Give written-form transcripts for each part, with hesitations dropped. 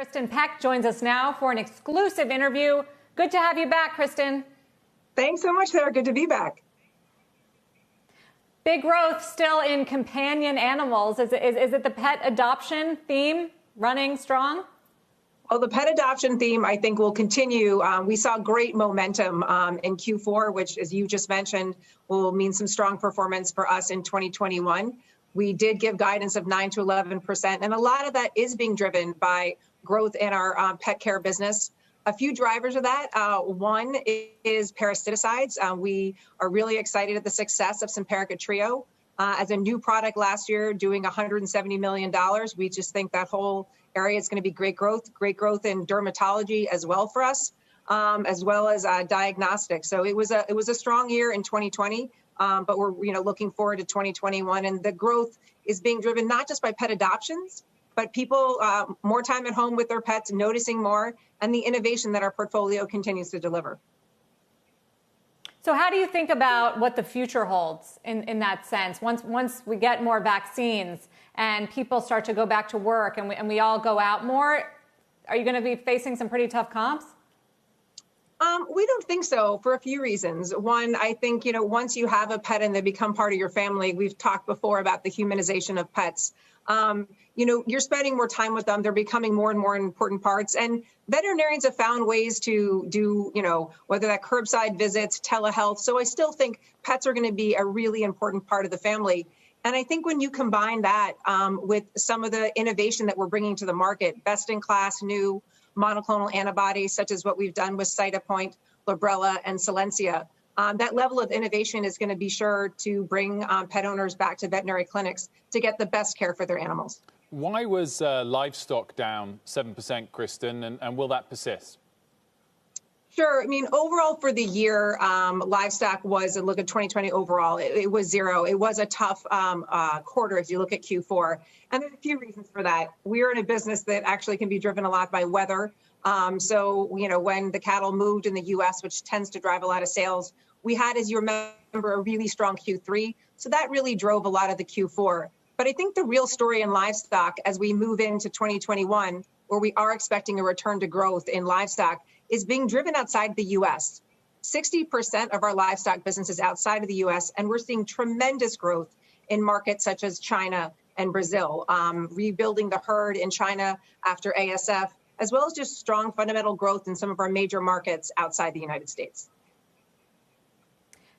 Kristen Peck joins us now for an exclusive interview. Good to have you back, Kristen. Thanks so much, Sarah. Good to be back. Big growth still in companion animals. Is it the pet adoption theme running strong? Well, the pet adoption theme, I think, will continue. We saw great momentum in Q4, which, as you just mentioned, will mean some strong performance for us in 2021. We did give guidance of 9 to 11%, and a lot of that is being driven by growth in our pet care business. A few drivers of that. One is parasiticides. We are really excited at the success of Simparica Trio. As a new product last year, doing $170 million. We just think that whole area is going to be great growth in dermatology as well for us, as well as diagnostics. So it was a strong year in 2020, but we're looking forward to 2021, and the growth is being driven not just by pet adoptions, but people more time at home with their pets, noticing more, and the innovation that our portfolio continues to deliver. So how do you think about what the future holds in that sense? Once we get more vaccines and people start to go back to work and we all go out more, are you going to be facing some pretty tough comps? We don't think so, for a few reasons. One, I think, once you have a pet and they become part of your family, we've talked before about the humanization of pets. You're spending more time with them. They're becoming more and more important parts. And veterinarians have found ways to do, whether that curbside visits, telehealth. So I still think pets are going to be a really important part of the family. And I think when you combine that with some of the innovation that we're bringing to the market, best in class new monoclonal antibodies, such as what we've done with Cytopoint, Librela, and Solensia, that level of innovation is going to be sure to bring pet owners back to veterinary clinics to get the best care for their animals. Why was livestock down 7%, Kristen, and will that persist? Sure. I mean, overall for the year, livestock was, look at 2020 overall, it was zero. It was a tough quarter if you look at Q4. And there's a few reasons for that. We're in a business that actually can be driven a lot by weather. So, when the cattle moved in the U.S., which tends to drive a lot of sales, we had, as you remember, a really strong Q3. So that really drove a lot of the Q4. But I think the real story in livestock as we move into 2021, where we are expecting a return to growth in livestock, is being driven outside the U.S. 60% of our livestock business is outside of the U.S., and we're seeing tremendous growth in markets such as China and Brazil, rebuilding the herd in China after ASF, as well as just strong fundamental growth in some of our major markets outside the United States.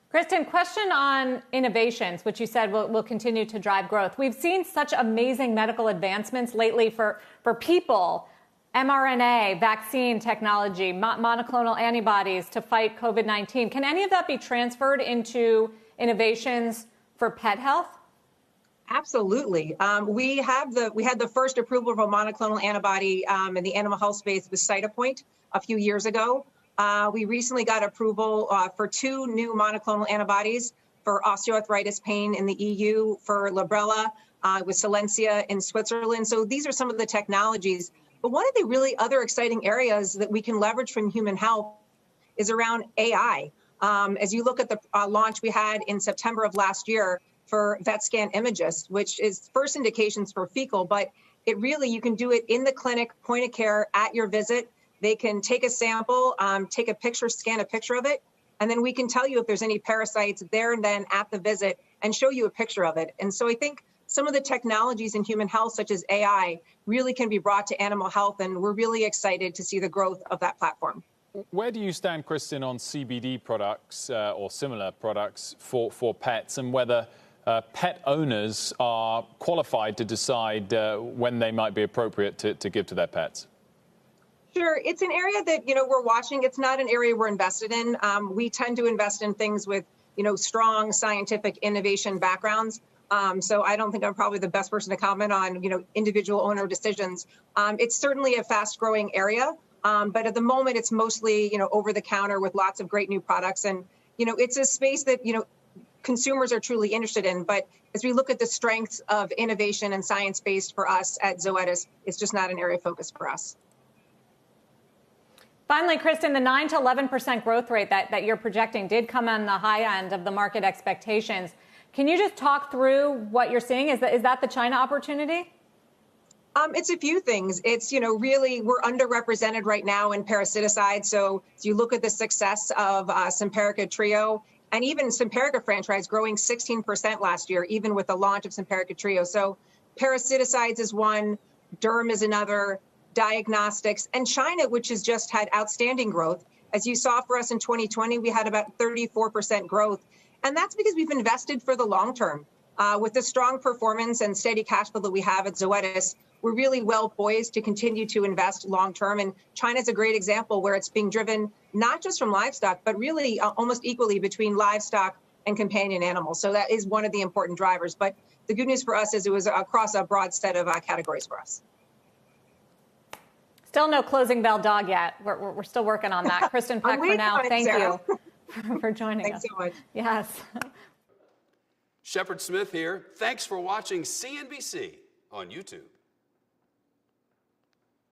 Kristen, question on innovations, which you said will continue to drive growth. We've seen such amazing medical advancements lately for people, mRNA, vaccine technology, monoclonal antibodies to fight COVID-19. Can any of that be transferred into innovations for pet health? Absolutely. We had the first approval of a monoclonal antibody in the animal health space with Cytopoint a few years ago. We recently got approval for 2 new monoclonal antibodies for osteoarthritis pain in the EU, for Librela with Solensia in Switzerland. So these are some of the technologies. But one of the really other exciting areas that we can leverage from human health is around AI. As you look at the launch we had in September of last year for VetScan Imagist, which is first indications for fecal, but it really, you can do it in the clinic, point of care, at your visit. They can take a sample, take a picture, scan a picture of it, and then we can tell you if there's any parasites there and then at the visit and show you a picture of it. And so I think some of the technologies in human health, such as AI, really can be brought to animal health, and we're really excited to see the growth of that platform. Where do you stand, Kristen, on CBD products or similar products for pets, and whether pet owners are qualified to decide when they might be appropriate to give to their pets? Sure. It's an area that, we're watching. It's not an area we're invested in. We tend to invest in things with, strong scientific innovation backgrounds. So I don't think I'm probably the best person to comment on, individual owner decisions. It's certainly a fast growing area. But at the moment, it's mostly, over the counter with lots of great new products. And, it's a space that, consumers are truly interested in. But as we look at the strengths of innovation and science-based for us at Zoetis, it's just not an area of focus for us. Finally, Kristen, the 9 to 11% growth rate that you're projecting did come on the high end of the market expectations. Can you just talk through what you're seeing? Is that the China opportunity? It's a few things. It's, really we're underrepresented right now in parasiticides. So you look at the success of Simparica Trio and even Simparica franchise growing 16% last year, even with the launch of Simparica Trio. So parasiticides is one, derm is another, diagnostics, and China, which has just had outstanding growth. As you saw for us in 2020, we had about 34% growth. And that's because we've invested for the long term. With the strong performance and steady cash flow that we have at Zoetis, we're really well poised to continue to invest long term. And China's a great example where it's being driven not just from livestock, but really almost equally between livestock and companion animals. So that is one of the important drivers. But the good news for us is it was across a broad set of categories for us. Still no closing bell dog yet. We're still working on that. Kristen Peck, for now, thank you for joining us. Thanks so much. Yes. Shepard Smith here. Thanks for watching CNBC on YouTube.